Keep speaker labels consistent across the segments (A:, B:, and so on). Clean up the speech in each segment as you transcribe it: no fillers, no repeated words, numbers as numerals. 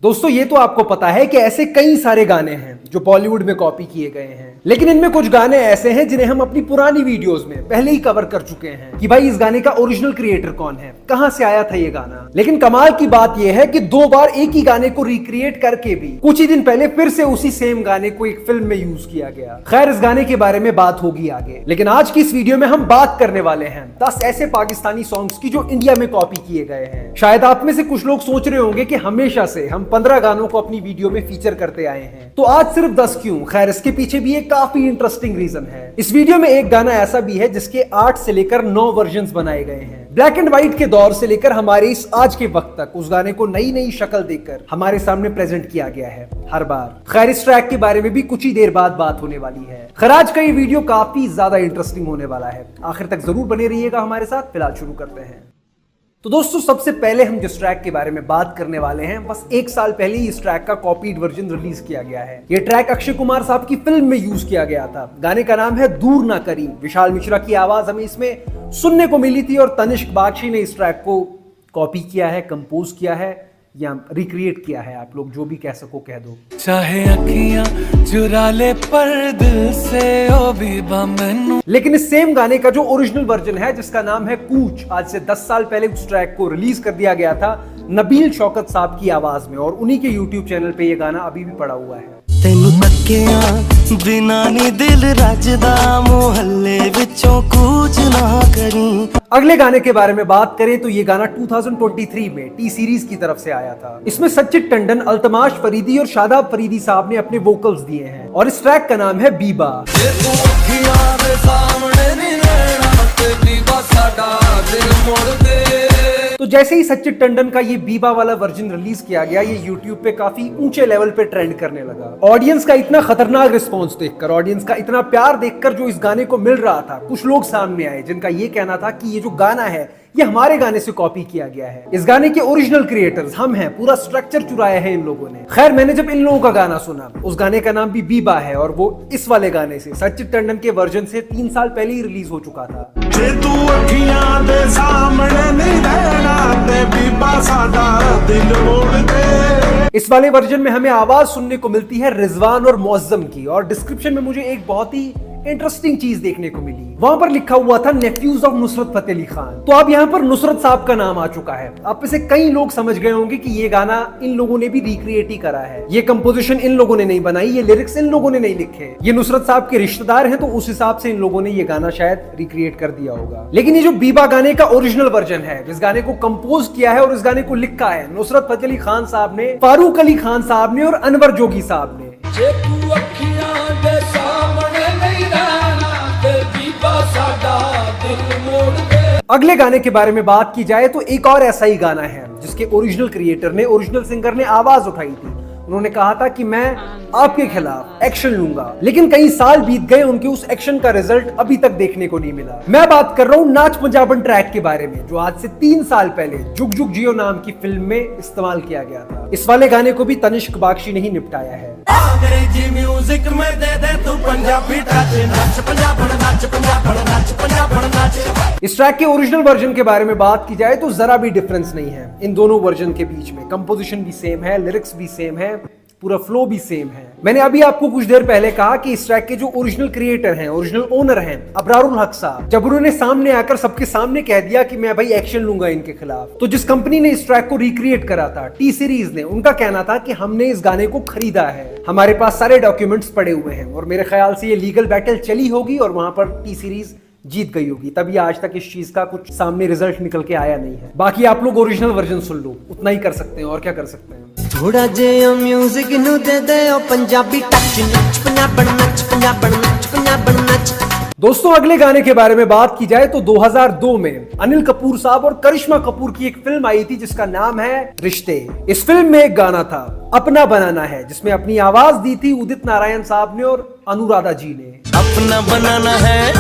A: दोस्तों ये तो आपको पता है कि ऐसे कई सारे गाने हैं जो बॉलीवुड में कॉपी किए गए हैं, लेकिन इनमें कुछ गाने ऐसे हैं जिन्हें हम अपनी पुरानी वीडियोस में पहले ही कवर कर चुके हैं कि भाई इस गाने का ओरिजिनल क्रिएटर कौन है, कहां से आया था ये गाना। लेकिन कमाल की बात यह है कि 2 बार एक ही गाने को रिक्रिएट करके भी कुछ ही दिन पहले फिर से उसी सेम गाने को एक फिल्म में यूज किया गया। खैर इस गाने के बारे में बात होगी आगे, लेकिन आज की इस वीडियो में हम बात करने वाले हैं 10 ऐसे पाकिस्तानी सॉन्ग्स की जो इंडिया में कॉपी किए गए हैं। शायद आप में से कुछ लोग सोच रहे होंगे कि हमेशा से हम 15 गानों को अपनी वीडियो में फीचर करते आए हैं, तो आज सिर्फ 10 क्यों? खैर इसके पीछे भी एक काफी इंटरेस्टिंग रीजन है। इस वीडियो में एक गाना ऐसा भी है जिसके 8 से लेकर 9 वर्जन्स बनाए गए हैं। ब्लैक एंड व्हाइट के दौर से लेकर हमारे इस आज के वक्त तक उस गाने को नई नई शक्ल देकर हमारे सामने प्रेजेंट किया गया है हर बार। खैर इस ट्रैक के बारे में भी कुछ ही देर बाद बात होने वाली है। खैर आज का ये वीडियो काफी ज्यादा इंटरेस्टिंग होने वाला है, आखिर तक जरूर बने रहिएगा हमारे साथ। फिलहाल शुरू करते हैं। तो दोस्तों सबसे पहले हम जिस ट्रैक के बारे में बात करने वाले हैं, बस 1 साल पहले ही इस ट्रैक का कॉपीड वर्जन रिलीज किया गया है। ये ट्रैक अक्षय कुमार साहब की फिल्म में यूज किया गया था। गाने का नाम है दूर ना करी। विशाल मिश्रा की आवाज हमें इसमें सुनने को मिली थी और तनिष्क बागची ने इस ट्रैक को कॉपी किया है, कंपोज किया है या रिक्रिएट किया है, आप लोग जो भी कह सको कह दो।
B: चाहे अखियां चुरा ले पर दिल से ओ बीबा मैनू।
A: लेकिन इस सेम गाने का जो ओरिजिनल वर्जन है जिसका नाम है कूच, आज से 10 साल पहले उस ट्रैक को रिलीज कर दिया गया था नबील शौकत साहब की आवाज में, और उन्हीं के यूट्यूब चैनल पे ये गाना अभी भी पड़ा हुआ है।
B: तेनू तकिया बिना नी दिल रजदा मोहल्ले विचों कूच ना करी।
A: अगले गाने के बारे में बात करें तो ये गाना 2023 में टी सीरीज की तरफ से आया था। इसमें सचिन टंडन, अल्तमाश फरीदी और शादाब फरीदी साहब ने अपने वोकल्स दिए हैं और इस ट्रैक का नाम है बीबा। तो जैसे ही सचिन टंडन का ये बीबा वाला वर्जन रिलीज किया गया, ये यूट्यूब पे काफी ऊंचे लेवल पे ट्रेंड करने लगा। ऑडियंस का इतना खतरनाक रिस्पांस देखकर, ऑडियंस का इतना प्यार देखकर जो इस गाने को मिल रहा था, कुछ लोग सामने आए जिनका ये कहना था कि ये जो गाना है ये हमारे गाने से कॉपी किया गया है। इस गाने के ओरिजिनल क्रिएटर्स हम हैं, पूरा स्ट्रक्चर चुराया है इन लोगों ने। खैर मैंने जब इन लोगों का गाना सुना, उस गाने का नाम भी बीबा है और वो इस वाले गाने से, सचिन टंडन के वर्जन से 3 साल पहले ही रिलीज हो चुका था। इस वाले वर्जन में हमें आवाज सुनने को मिलती है रिजवान और मौज़म की, और डिस्क्रिप्शन में मुझे एक बहुत ही इंटरेस्टिंग चीज देखने को मिली। वहां पर लिखा हुआ था नेफ्यूज ऑफ नुसरत फतेह अली खान। तो अब यहाँ पर नुसरत साहब का नाम आ चुका है। आप में से कई लोग समझ गए होंगे कि ये गाना इन लोगों ने भी रिक्रिएट ही करा है। ये कंपोजिशन इन लोगों ने नहीं बनाई, ये लिरिक्स इन लोगों ने नहीं लिखे। ये नुसरत साहब के रिश्तेदार हैं, तो उस हिसाब से इन लोगों ने ये गाना शायद रिक्रिएट कर दिया होगा। लेकिन ये जो बीबा गाने का ओरिजिनल वर्जन है, इस गाने को कंपोज किया है और इस गाने को लिखा है नुसरत फतेह अली खान साहब ने, फारूक अली खान साहब ने और अनवर जोगी साहब ने। अगले गाने के बारे में बात की जाए तो एक और ऐसा ही गाना है जिसके ओरिजिनल क्रिएटर ने, ओरिजिनल सिंगर ने आवाज उठाई थी। उन्होंने कहा था कि मैं आपके खिलाफ एक्शन लूंगा, लेकिन कई साल बीत गए, उनके उस एक्शन का रिजल्ट अभी तक देखने को नहीं मिला। मैं बात कर रहा हूँ नाच पंजाबन ट्रैक के बारे में, जो आज से 3 साल पहले जुग जुग जियो नाम की फिल्म में इस्तेमाल किया गया था। इस वाले गाने को भी तनिष्क बागची ने ही निपटाया है।
B: अंग्रेजी म्यूजिक में दे दे तू पंजाबी टच, नाच पंजाबन नाच पंजाबन नाच पंजाबन नाच।
A: इस ट्रैक के ओरिजिनल वर्जन के बारे में बात की जाए तो जरा भी डिफरेंस नहीं है इन दोनों वर्जन के बीच में। कंपोजिशन भी सेम है, लिरिक्स भी सेम है, पूरा फ्लो भी सेम है। मैंने अभी आपको कुछ देर पहले कहा कि इस ट्रैक के जो ओरिजिनल क्रिएटर हैं, ओरिजिनल ओनर हैं अबरारुल हक साहब, जब उन्होंने सामने आकर सबके सामने कह दिया कि मैं भाई एक्शन लूंगा इनके खिलाफ, तो जिस कंपनी ने इस ट्रैक को रिक्रिएट करा था, टी सीरीज ने, उनका कहना था कि हमने इस गाने को खरीदा है, हमारे पास सारे डॉक्यूमेंट्स पड़े हुए हैं और मेरे ख्याल से ये लीगल बैटल चली होगी और वहां पर टी सीरीज जीत गई होगी, तभी आज तक इस चीज का कुछ सामने रिजल्ट निकल के आया नहीं है। बाकी आप लोग ओरिजिनल वर्जन सुन लो, उतना ही कर सकते हैं और क्या कर सकते हैं।
B: थोड़ा जिहा म्यूजिक नु दे दे ओ पंजाबी टच, नच पंजाबन नच पंजाबन नच पंजाबन नच।
A: दोस्तों अगले गाने के बारे में बात की जाए तो 2002 में अनिल कपूर साहब और करिश्मा कपूर की एक फिल्म आई थी जिसका नाम है रिश्ते। इस फिल्म में एक गाना था अपना बनाना है, जिसमें अपनी आवाज दी थी उदित नारायण साहब ने और अनुराधा जी ने।
B: अपना बनाना है,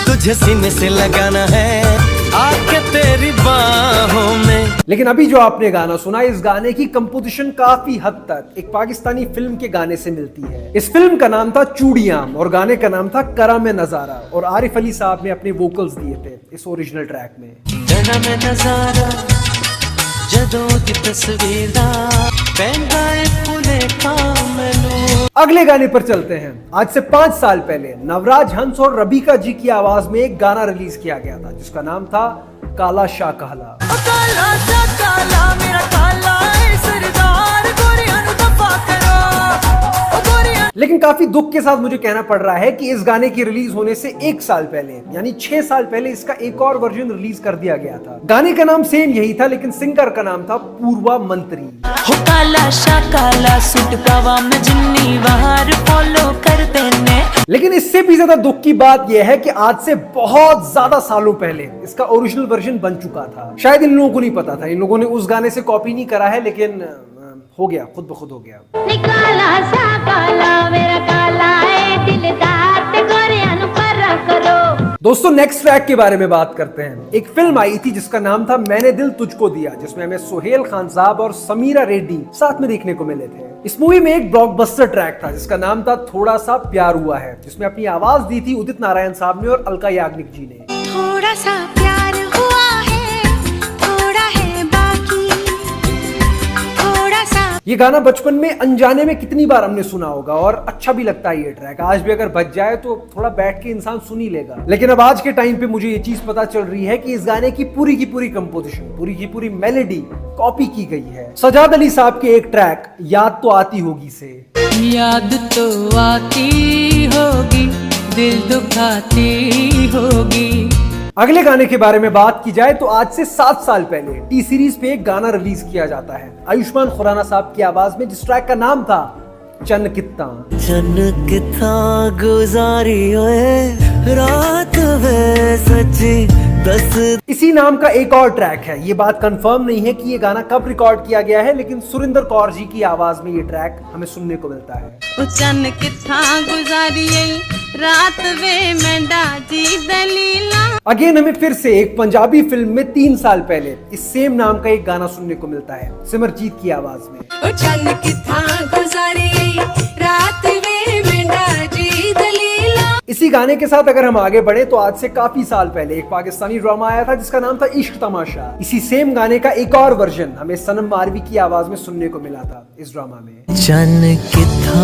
B: तुझे सीने से लगाना है, आके तेरी बाहों में।
A: लेकिन अभी जो आपने गाना सुना, इस गाने की कंपोजिशन काफी हद तक एक पाकिस्तानी फिल्म के गाने से मिलती है। इस फिल्म का नाम था चूड़ियां और गाने का नाम था करा में नजारा, और आरिफ अली साहब ने अपने वोकल्स दिए थे इस ओरिजिनल ट्रैक में।
B: जदों दी तस्वीर दा पैंदा ए फुले का मैनू।
A: अगले गाने पर चलते हैं। आज से 5 साल पहले नवराज हंस और रबीका जी की आवाज में एक गाना रिलीज किया गया था जिसका नाम था काला शाह कहला।
B: काला सा काला मेरा काला ए सरदार गोरियां नु दफा करो ओ गोरियां।
A: लेकिन काफी दुख के साथ मुझे कहना पड़ रहा है कि इस गाने के रिलीज होने से 1 साल पहले यानी 6 साल पहले इसका एक और वर्जन रिलीज कर दिया गया था। गाने का नाम सेम यही था लेकिन सिंगर का नाम था पूर्वा मंत्री।
C: हो काला शाह काला सूट पावा मैं जिन्नी बाहर फॉलो कर देने।
A: लेकिन इससे भी ज्यादा दुख की बात यह है कि आज से बहुत ज्यादा सालों पहले इसका ओरिजिनल वर्जन बन चुका था। शायद इन लोगों को नहीं पता था, इन लोगों ने उस गाने से कॉपी नहीं करा है लेकिन हो गया, खुद ब खुद हो गया।
D: काला सा काला मेरा काला है दिलदार ते गोरियां नु परख करो।
A: दोस्तों नेक्स्ट ट्रैक के बारे में बात करते हैं। एक फिल्म आई थी जिसका नाम था मैंने दिल तुझको दिया, जिसमें हमें सुहेल खान साहब और समीरा रेड्डी साथ में देखने को मिले थे। इस मूवी में एक ब्लॉकबस्टर ट्रैक था जिसका नाम था थोड़ा सा प्यार हुआ है, जिसमें अपनी आवाज दी थी उदित नारायण साहब ने और अलका याग्निक जी ने।
D: थोड़ा सा प्यार हुआ है थोड़ा है बाकी थोड़ा सा।
A: ये गाना बचपन में अनजाने में कितनी बार हमने सुना होगा और अच्छा भी लगता है ये ट्रैक। आज भी अगर बच जाए तो थोड़ा बैठ के इंसान सुन ही लेगा। लेकिन अब आज के टाइम पे मुझे ये चीज पता चल रही है कि इस गाने की पूरी कंपोजिशन, पूरी की पूरी मेलोडी कॉपी की गई है सजाद अली साहब के एक ट्रैक याद तो आती होगी से।
C: याद तो आती होगी दिल दुखाती होगी।
A: अगले गाने के बारे में बात की जाए तो आज से 7 साल पहले टी सीरीज पे एक गाना रिलीज किया जाता है आयुष्मान खुराना साहब की आवाज में, जिस ट्रैक का नाम था चन कित्ता।
B: चन कित्ता गुजारी ओए रात वे सच्ची दस।
A: इसी नाम का एक और ट्रैक है। ये बात कंफर्म नहीं है कि ये गाना कब रिकॉर्ड किया गया है, लेकिन सुरिंदर कौर जी की आवाज में ये ट्रैक हमें सुनने को मिलता है।
C: चन किथा गुजारी रात वे मेंढा जी दलीला।
A: अगेन हमें फिर से एक पंजाबी फिल्म में 3 साल पहले इस सेम नाम का एक गाना सुनने को मिलता है सिमरजीत की आवाज में।
C: चन किथा गुजारी रात वे मेंढा जी दलीला।
A: इसी गाने के साथ अगर हम आगे बढ़े तो आज से काफी साल पहले एक पाकिस्तानी ड्रामा आया था जिसका नाम था इश्क तमाशा। इसी सेम गाने का एक और वर्जन हमें सनम मारवी की आवाज में सुनने को मिला था इस ड्रामा में।
B: चन किथा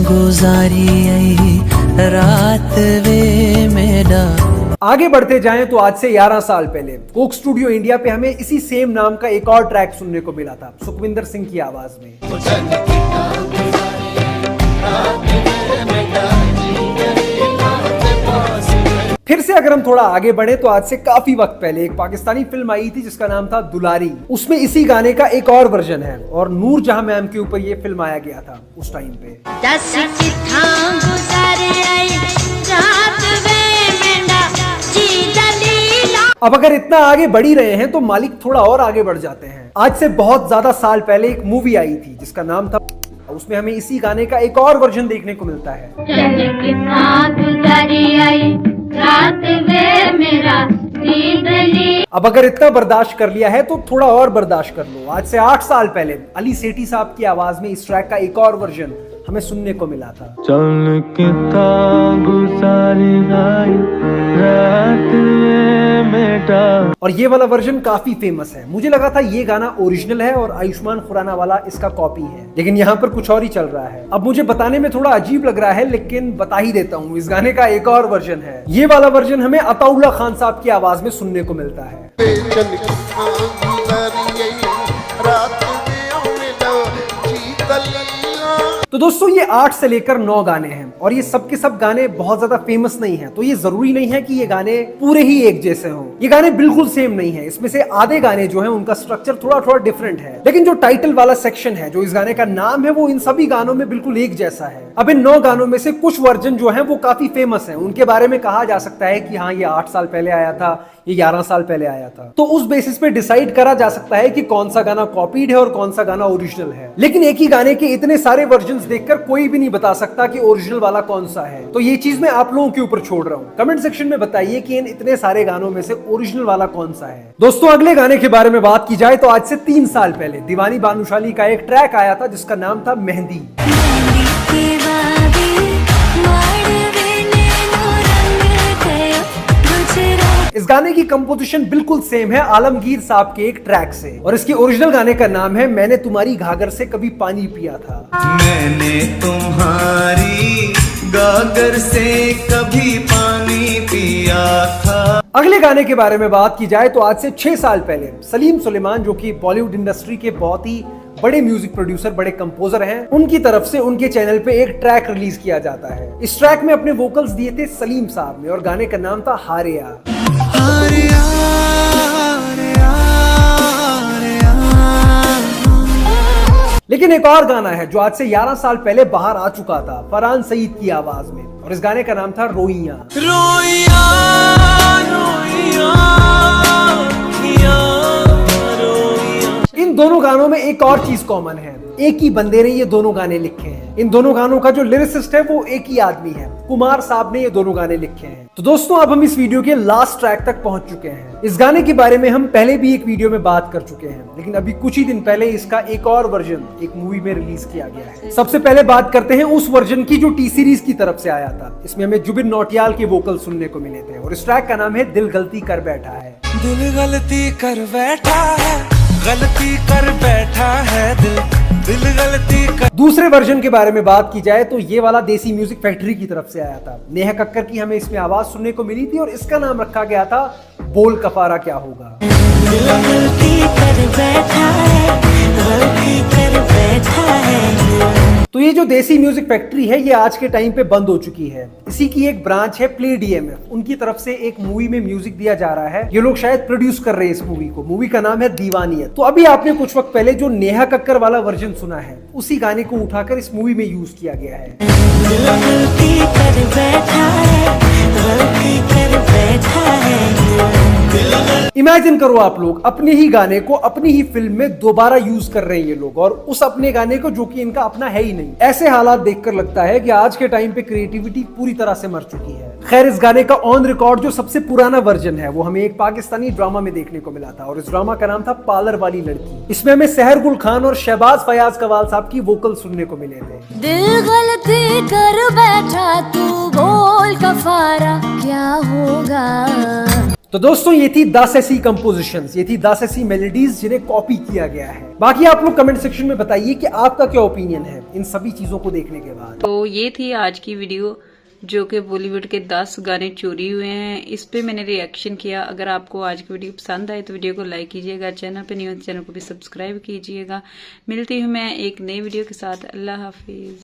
B: गुजारी रात वे मेरा।
A: आगे बढ़ते जाएं तो आज से 11 साल पहले कोक स्टूडियो इंडिया पे हमें इसी सेम नाम का एक और ट्रैक सुनने को मिला था सुखविंदर सिंह की आवाज में। फिर से अगर हम थोड़ा आगे बढ़े तो आज से काफी वक्त पहले एक पाकिस्तानी फिल्म आई थी जिसका नाम था दुलारी। उसमें इसी गाने का एक और वर्जन है और नूर जहां मैम के ऊपर ये फिल्म आया गया था उस टाइम पे।
D: दस किथा गुजारे आई रात वे मेंढा जी दलीला।
A: अब अगर इतना आगे बढ़ ही रहे हैं तो मालिक थोड़ा और आगे बढ़ जाते हैं। आज से बहुत ज्यादा साल पहले एक मूवी आई थी जिसका नाम था, उसमें हमें इसी गाने का एक और वर्जन देखने को मिलता है।
D: चन किथा गुजारी आई रात वे मेरा जी दलीला।
A: अब अगर इतना बर्दाश्त कर लिया है तो थोड़ा और बर्दाश्त कर लो। आज से 8 साल पहले अली सेठी साहब की आवाज में इस ट्रैक का एक और वर्जन हमें सुनने को मिला था।
B: चल किता गुजारी रात में मेरा।
A: और ये वाला वर्जन काफी फेमस है। मुझे लगा था ये गाना ओरिजिनल है और आयुष्मान खुराना वाला इसका कॉपी है, लेकिन यहाँ पर कुछ और ही चल रहा है। अब मुझे बताने में थोड़ा अजीब लग रहा है लेकिन बता ही देता हूँ, इस गाने का एक और वर्जन है। ये वाला वर्जन हमें अताउल्ला खान साहब की आवाज में सुनने को मिलता है। तो दोस्तों ये 8 से लेकर 9 गाने हैं और ये सब के सब गाने बहुत ज्यादा फेमस नहीं हैं, तो ये जरूरी नहीं है कि ये गाने पूरे ही एक जैसे हों। ये गाने बिल्कुल सेम नहीं है। इसमें से आधे गाने जो हैं उनका स्ट्रक्चर थोड़ा थोड़ा डिफरेंट है, लेकिन जो टाइटल वाला सेक्शन है, जो इस गाने का नाम है, वो इन सभी गानों में बिल्कुल एक जैसा है। अब इन 9 गानों में से कुछ वर्जन जो है वो काफी फेमस है, उनके बारे में कहा जा सकता है कि हाँ ये 8 साल पहले आया था, ये 11 साल पहले आया था। तो उस बेसिस पे डिसाइड करा जा सकता है कि कौन सा गाना कॉपीड है और कौन सा गाना ओरिजिनल है। लेकिन एक ही गाने के इतने सारे वर्जन्स देखकर कोई भी नहीं बता सकता कि ओरिजिनल वाला कौन सा है। तो ये चीज मैं आप लोगों के ऊपर छोड़ रहा हूँ। कमेंट सेक्शन में बताइए कि इन इतने सारे गानों में से ओरिजिनल वाला कौन सा है। दोस्तों अगले गाने के बारे में बात की जाए तो आज से 3 साल पहले दीवानी भानुशाली का एक ट्रैक आया था जिसका नाम था मेहंदी। इस गाने की कंपोजिशन बिल्कुल सेम है आलमगीर साहब के एक ट्रैक से, और इसके ओरिजिनल गाने का नाम है मैंने तुम्हारी घाघर से कभी पानी पिया था।
B: मैंने तुम्हारी गागर से कभी पानी पिया था।
A: अगले गाने के बारे में बात की जाए तो आज से 6 साल पहले सलीम सुलेमान, जो कि बॉलीवुड इंडस्ट्री के बहुत ही बड़े म्यूजिक प्रोड्यूसर, बड़े कंपोजर हैं, उनकी तरफ से उनके चैनल पे एक ट्रैक रिलीज किया जाता है। इस ट्रैक में अपने वोकल्स दिए थे सलीम साहब ने और गाने का नाम था हारिया।
B: हारिया, हारिया, हारिया।
A: लेकिन एक और गाना है जो आज से 11 साल पहले बाहर आ चुका था फरहान सईद की आवाज में, और इस गाने का नाम था रोइयां।
B: रोइयां, रोइयां, रोइयां।
A: इन दोनों गानों में एक और चीज कॉमन है, एक ही बंदे ने ये दोनों गाने लिखे हैं। इन दोनों गानों का जो लिरिसिस्ट है वो एक ही आदमी है, कुमार साहब ने ये दोनों गाने लिखे हैं। तो दोस्तों अब हम इस वीडियो के लास्ट ट्रैक तक पहुंच चुके हैं। इस गाने के बारे में हम पहले भी एक वीडियो में बात कर चुके हैं, लेकिन अभी कुछ ही दिन पहले इसका एक और वर्जन एक मूवी में रिलीज किया गया है। सबसे पहले बात करते हैं उस वर्जन की जो टी सीरीज की तरफ से आया था। इसमें हमें जुबिन नौटियाल के वोकल सुनने को मिले थे, और इस ट्रैक का नाम है दिल गलती कर बैठा है।
B: दिल गलती कर बैठा है, गलती कर बैठा है दिल, दिल गलती कर।
A: दूसरे वर्जन के बारे में बात की जाए तो ये वाला देसी म्यूजिक फैक्ट्री की तरफ से आया था। नेहा कक्कर की हमें इसमें आवाज सुनने को मिली थी, और इसका नाम रखा गया था बोल कफारा क्या होगा।
C: दिल गलती कर बैठा है, गलती कर बैठा है।
A: तो ये जो देसी म्यूजिक फैक्ट्री है ये आज के टाइम पे बंद हो चुकी है। इसी की एक ब्रांच है प्ले डीएमएफ, उनकी तरफ से एक मूवी में म्यूजिक दिया जा रहा है। ये लोग शायद प्रोड्यूस कर रहे हैं इस मूवी को। मूवी का नाम है दीवानियत। तो अभी आपने कुछ वक्त पहले जो नेहा कक्कर वाला वर्जन सुना है, उसी गाने को उठाकर इस मूवी में यूज किया गया है।
C: दिल गलती कर बैठा है, गलती कर बैठा है।
A: इमेजिन करो आप लोग अपने ही गाने को अपनी ही फिल्म में दोबारा यूज कर रहे हैं ये लोग, और उस अपने गाने को जो कि इनका अपना है ही नहीं। ऐसे हालात देखकर लगता है कि आज के टाइम पे क्रिएटिविटी पूरी तरह से मर चुकी है। खैर, इस गाने का ऑन रिकॉर्ड जो सबसे पुराना वर्जन है वो हमें एक पाकिस्तानी ड्रामा में देखने को मिला था, और इस ड्रामा का नाम था पार्लर वाली लड़की। इसमें हमें सहर गुल खान और शहबाज फयाज कवाल साहब की वोकल सुनने को मिले थे।
D: दिल गलती कर बैठा तू बोल कफारा क्या होगा।
A: तो दोस्तों ये थी 10 ऐसी कंपोजिशंस, ये थी 10 ऐसी मेलोडीज जिन्हें कॉपी किया गया है। बाकी आप लोग कमेंट सेक्शन में बताइए कि आपका क्या ओपिनियन है इन सभी चीजों को देखने के बाद।
E: तो ये थी आज की वीडियो जो कि बॉलीवुड के 10 गाने चोरी हुए हैं, इस पे मैंने रिएक्शन किया। अगर आपको आज की वीडियो पसंद आए तो वीडियो को लाइक कीजिएगा, चैनल पे नहीं हो तो चैनल को भी सब्सक्राइब कीजिएगा। मिलती हूँ मैं एक नई वीडियो के साथ। अल्लाह हाफिज।